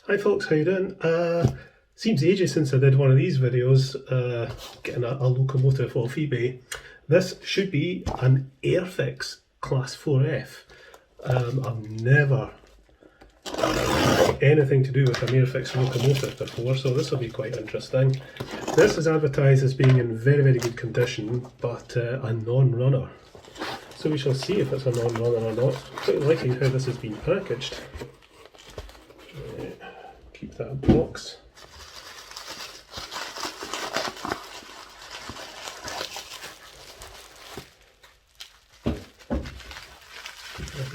Hi folks, how you doing? Seems ages since I did one of these videos, getting a locomotive off eBay. This should be an Airfix Class 4F. I've never had anything to do with an Airfix locomotive before, so this will be quite interesting. This is advertised as being in very, very good condition, but a non-runner. So we shall see if it's a non-runner or not. Quite liking how this has been packaged. Keep that box.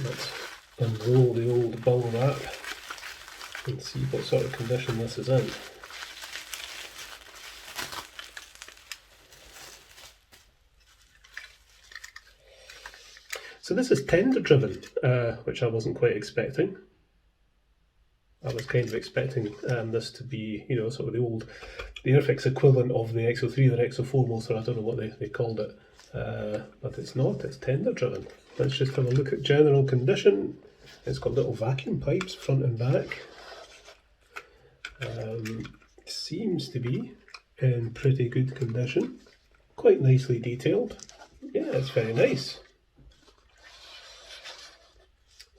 Let's unroll the old bubble wrap and see what sort of condition this is in. So this is tender driven, which I wasn't quite expecting. I was kind of expecting this to be, you know, sort of the Airfix equivalent of the XO3 or XO4 motor. I don't know what they called it, but it's not, it's tender driven. Let's just have a look at general condition. It's got little vacuum pipes front and back. Seems to be in pretty good condition. Quite nicely detailed. Yeah, it's very nice.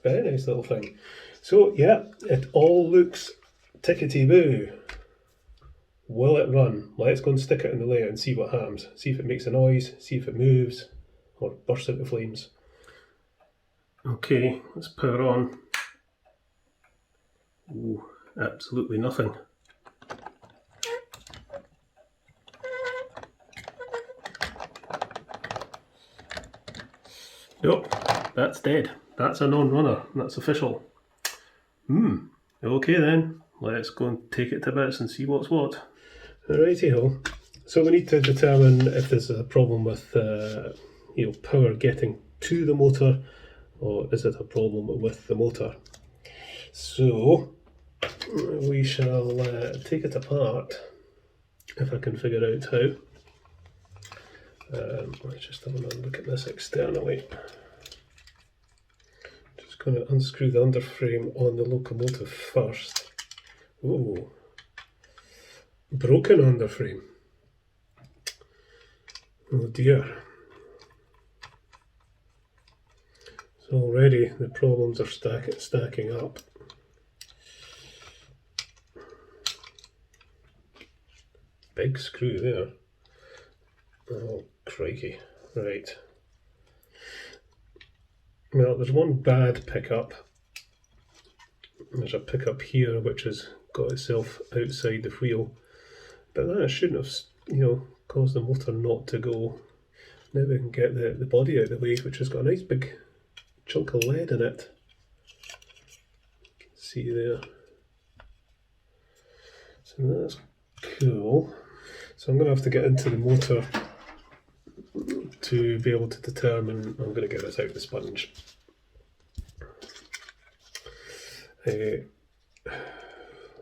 Very nice little thing. So yeah, it all looks tickety-boo. Will it run? Let's go and stick it in the layout and see what happens. See if it makes a noise, see if it moves, or bursts into flames. Okay, let's power on. Ooh, absolutely nothing. Nope, that's dead. That's a non-runner, that's official. Okay then, let's go and take it to bits and see what's what. Righty-ho. So we need to determine if there's a problem with power getting to the motor, or is it a problem with the motor. So we shall take it apart, if I can figure out how. Let's just have another look at this externally. Going to unscrew the underframe on the locomotive first. Ooh, broken underframe. Oh dear. So already the problems are stacking up. Big screw there. Oh crikey. Right. Well, there's one bad pickup. There's a pickup here which has got itself outside the wheel, but that shouldn't have, caused the motor not to go. Now we can get the body out of the way, which has got a nice big chunk of lead in it. You can see there. So that's cool. So I'm going to have to get into the motor to be able to determine. I'm going to get this out of the sponge.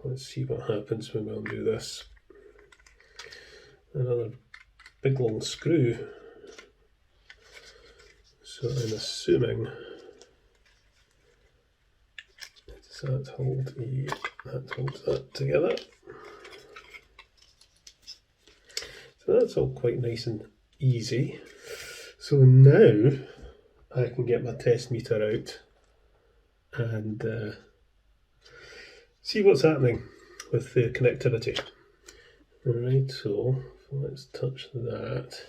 Let's see what happens when we undo this. Another big long screw. So I'm assuming, does that hold? Yeah, that holds that together. So that's all quite nice and easy. So now I can get my test meter out and see what's happening with the connectivity. Alright, so let's touch that.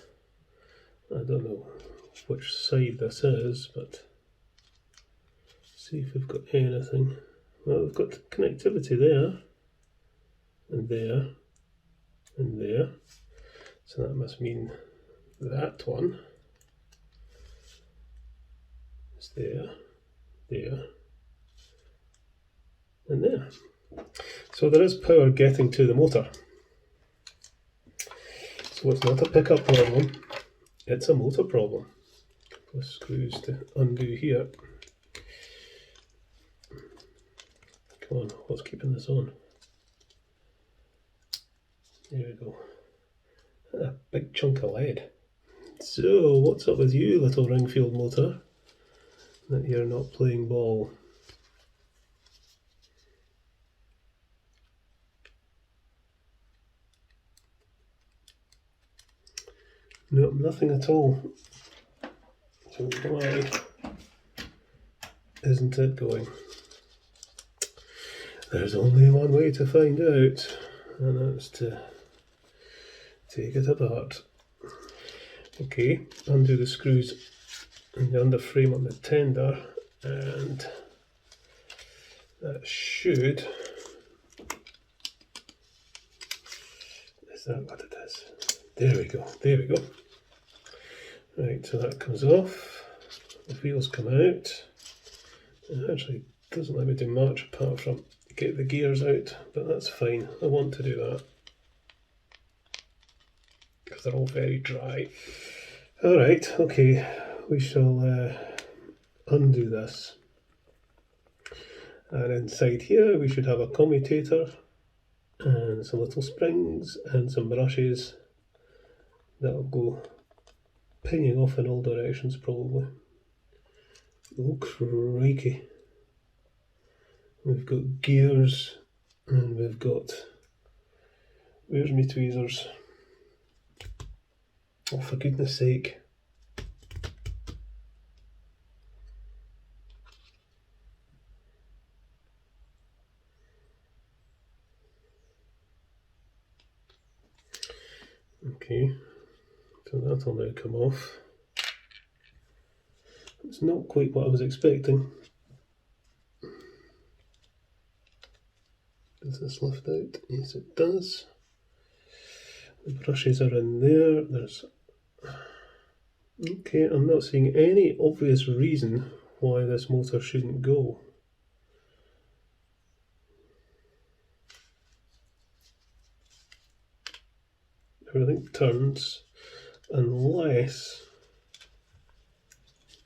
I don't know which side this is, but see if we've got anything. Well, we've got connectivity there, and there, and there. So that must mean that one is there, there, and there. So there is power getting to the motor. So it's not a pickup problem, it's a motor problem. A couple of screws to undo here. Come on, what's keeping this on? There we go. A big chunk of lead. So what's up with you, little Ringfield motor, that you're not playing ball? Nope, nothing at all. So why isn't it going? There's only one way to find out, and that's to take it apart. Okay, undo the screws in the underframe on the tender, and that should... Is that what it is? There we go, there we go. Right, so that comes off, the wheels come out. It actually doesn't let me do much apart from get the gears out, but that's fine, I want to do that because they're all very dry. Alright, okay, we shall undo this. And inside here we should have a commutator and some little springs and some brushes that'll go pinging off in all directions probably. Oh crikey. We've got gears and we've got, where's my tweezers? Oh, for goodness sake. Okay, so that'll now come off. It's not quite what I was expecting. Does this lift out? Yes, it does. The brushes are in there. There's... Okay, I'm not seeing any obvious reason why this motor shouldn't go. Everything turns unless...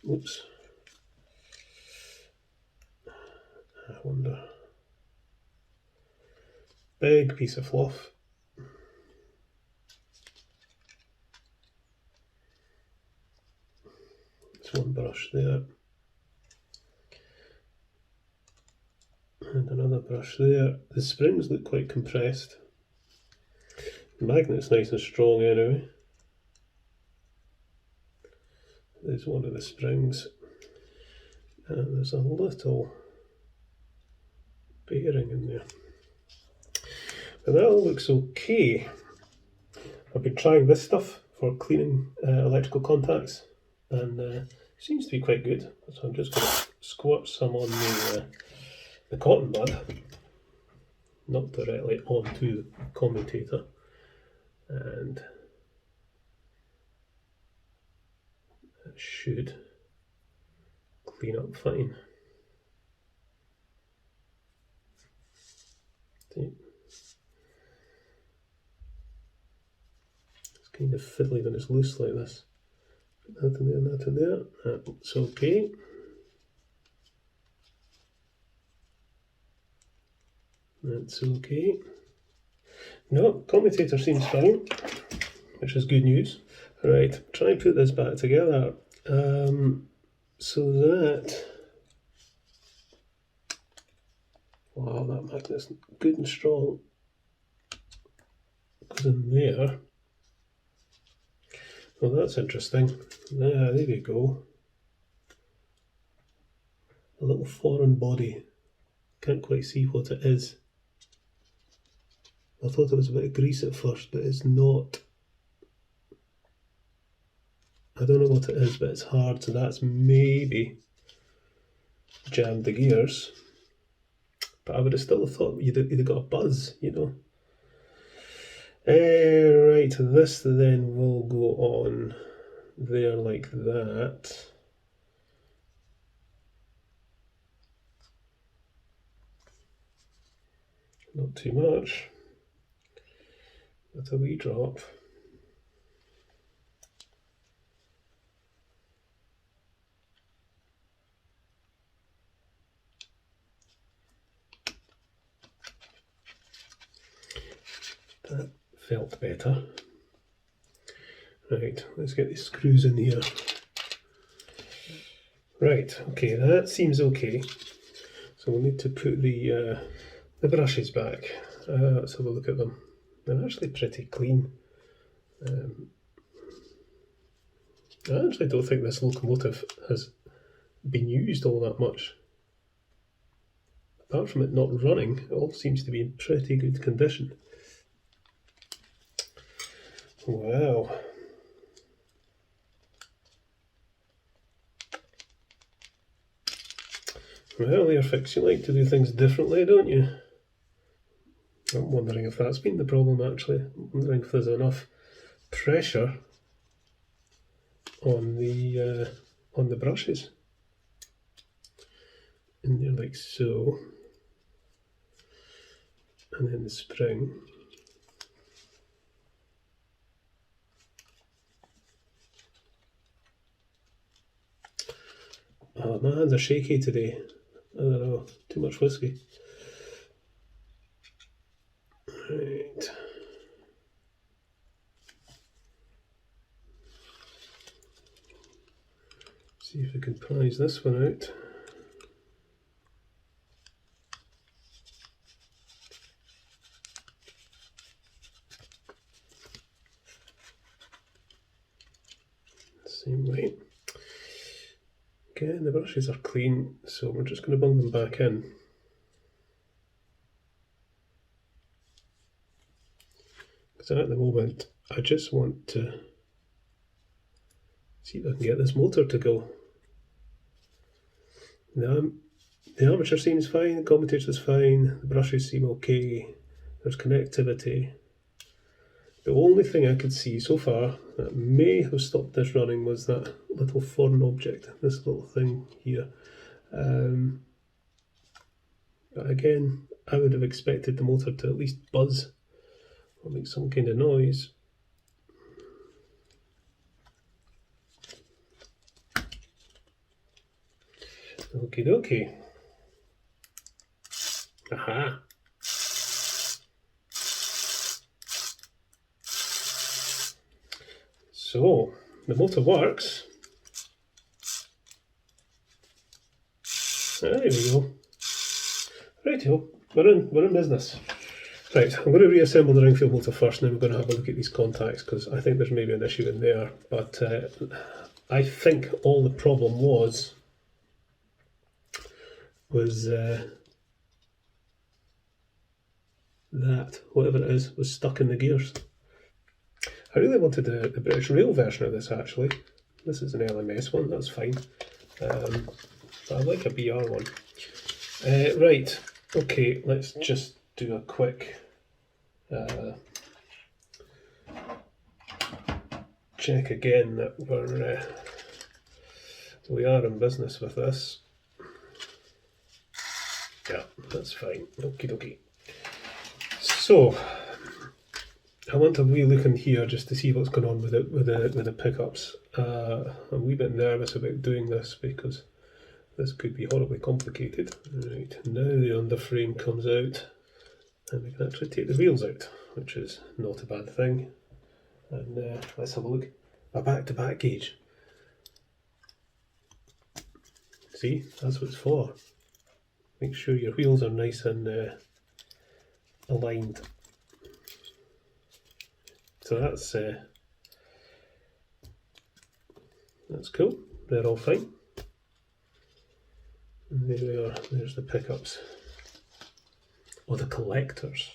Oops. I wonder... Big piece of fluff. There's one brush there. And another brush there. The springs look quite compressed. The magnet's nice and strong anyway. There's one of the springs. And there's a little bearing in there. But that all looks okay. I've been trying this stuff for cleaning electrical contacts, and it seems to be quite good. So I'm just going to squirt some on the cotton bud, not directly onto the commutator, and it should clean up fine. See? Kind of fiddly when it's loose like this. Put that in there and that in there. That's okay. That's okay. No, commutator seems fine, which is good news. Right, try and put this back together. So that... Wow, that magnet's good and strong. Goes in there. Well, that's interesting. There we go. A little foreign body. Can't quite see what it is. I thought it was a bit of grease at first, but it's not. I don't know what it is, but it's hard, so that's maybe jammed the gears. But I would have still thought you'd have got a buzz, you know. Right, this then will go on there like that. Not too much, but a wee drop. That felt better. Right, let's get these screws in here. Right, okay, that seems okay. So we'll need to put the brushes back. Let's have a look at them. They're actually pretty clean. I actually don't think this locomotive has been used all that much. Apart from it not running, it all seems to be in pretty good condition. Wow. Well, Airfix, you like to do things differently, don't you? I'm wondering if that's been the problem, actually. I'm wondering if there's enough pressure on the brushes. In there like so. And then the spring. Oh, my hands are shaky today. I don't know, too much whiskey. Right. See if we can prize this one out. Same way. Again, the brushes are clean, so we're just going to bung them back in. Because at the moment, I just want to see if I can get this motor to go. The armature seems fine, the commutator is fine, the brushes seem okay, there's connectivity. The only thing I could see so far that may have stopped this running was that little foreign object, this little thing here. But again, I would have expected the motor to at least buzz or make some kind of noise. Okie dokie. Aha. So, the motor works. There we go. Rightio, we're in business. Right, I'm going to reassemble the Ringfield motor first, and then we're going to have a look at these contacts, because I think there's maybe an issue in there. But I think all the problem was that, whatever it is, was stuck in the gears. I really wanted the British Rail version of this, actually. This is an LMS one, that's fine. But I'd like a BR one. Right, okay, let's just do a quick check again that we are in business with this. Yeah, that's fine. Okie dokie. So, I want a wee look in here just to see what's going on with the pickups. I'm a wee bit nervous about doing this because this could be horribly complicated. Right, now the underframe comes out and we can actually take the wheels out, which is not a bad thing. And let's have a look. A back-to-back gauge. See, that's what it's for. Make sure your wheels are nice and aligned. So that's cool. They're all fine. And there we are. There's the pickups, or the collectors.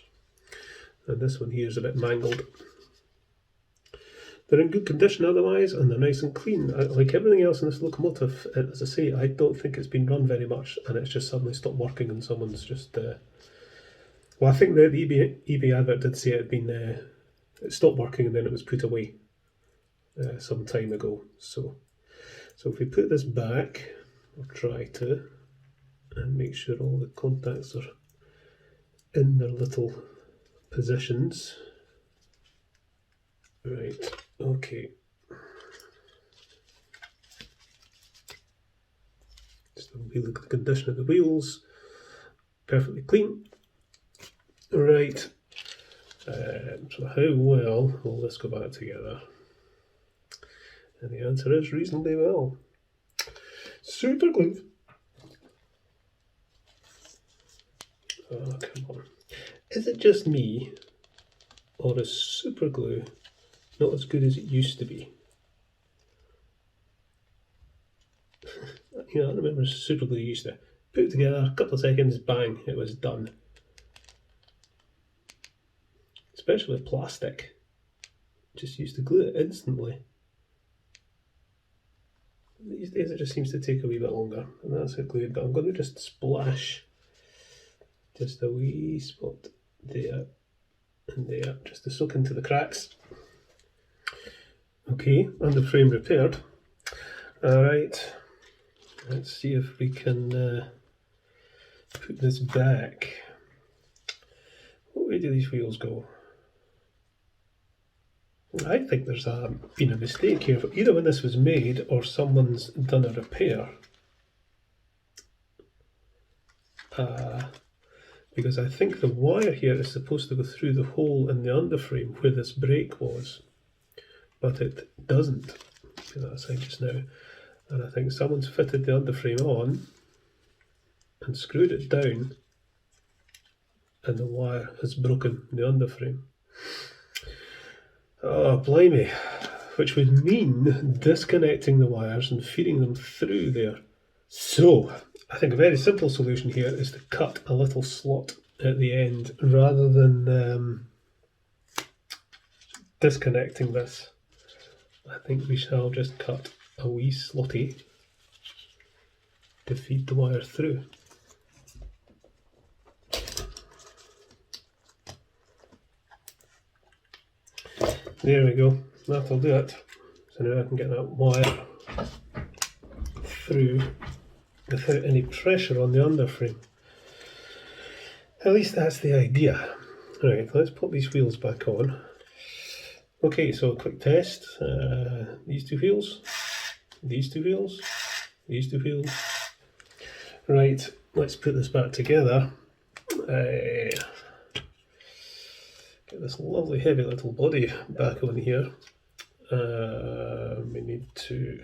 And this one here is a bit mangled. They're in good condition otherwise, and they're nice and clean. Like everything else in this locomotive, as I say, I don't think it's been run very much, and it's just suddenly stopped working, and someone's just. Well, I think the eBay advert did say it had been. It stopped working and then it was put away some time ago. So if we put this back, or try to, and make sure all the contacts are in their little positions. Right, okay. Just have a look at the condition of the wheels. Perfectly clean. Right. So how well will this go back together? And the answer is reasonably well. Super glue. Oh, come on. Is it just me, or is super glue not as good as it used to be? Yeah, I remember super glue used to put it together, a couple of seconds, bang, it was done. Especially with plastic. Just used to glue it instantly. These days it just seems to take a wee bit longer, and that's it glued, but I'm going to just splash just a wee spot there and there, just to soak into the cracks. Okay, underframe repaired. Alright, let's see if we can put this back. What way do these wheels go? I think there's been a mistake here, either when this was made or someone's done a repair. Because I think the wire here is supposed to go through the hole in the underframe where this brake was, but it doesn't. See that side just now. And I think someone's fitted the underframe on and screwed it down, and the wire has broken the underframe. Oh, blimey. Which would mean disconnecting the wires and feeding them through there. So, I think a very simple solution here is to cut a little slot at the end rather than disconnecting this. I think we shall just cut a wee slotty to feed the wire through. There we go, that'll do it. So now I can get that wire through without any pressure on the underframe. At least that's the idea. Right, let's put these wheels back on. Okay, so a quick test. These two wheels, these two wheels, these two wheels. Right, let's put this back together. Get this lovely heavy little body back on here. We need to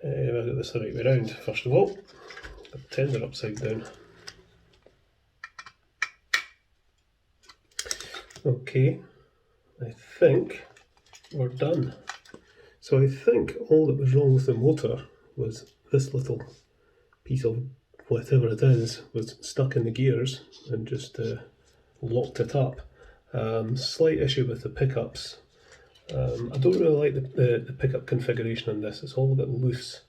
I'll get this the right way around first of all. Got the tender upside down. Okay, I think we're done. So I think all that was wrong with the motor was this little piece of whatever it is was stuck in the gears and just locked it up. Slight issue with the pickups. I don't really like the pickup configuration on this. It's all a bit loose,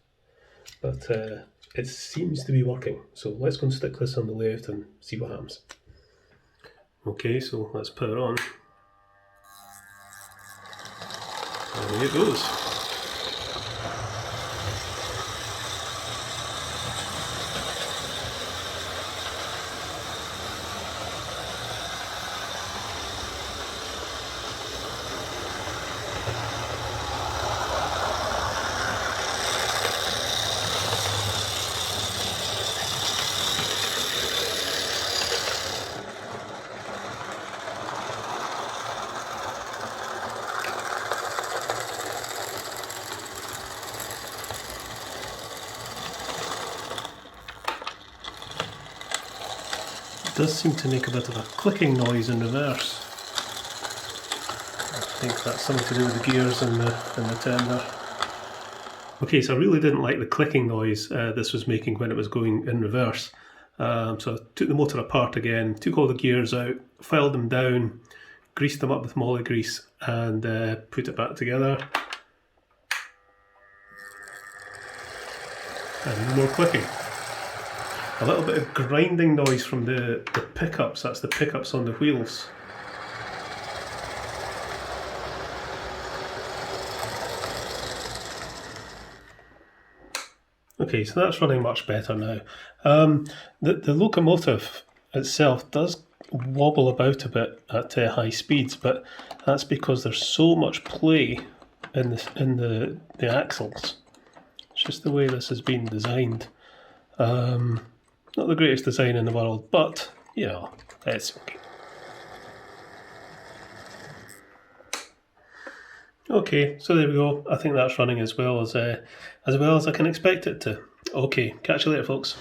but it seems to be working. So let's go and stick this on the lathe and see what happens. Okay, so let's put it on. And here it goes. Does seem to make a bit of a clicking noise in reverse. I think that's something to do with the gears and the tender. Okay, so I really didn't like the clicking noise this was making when it was going in reverse. So I took the motor apart again, took all the gears out, filed them down, greased them up with moly grease, and put it back together. And no more clicking. A little bit of grinding noise from the pickups, that's the pickups on the wheels. Okay, so that's running much better now. The locomotive itself does wobble about a bit at high speeds, but that's because there's so much play in the axles. It's just the way this has been designed. Not the greatest design in the world, but you know, it's okay. Okay, so there we go. I think that's running as well as I can expect it to. Okay, catch you later, folks.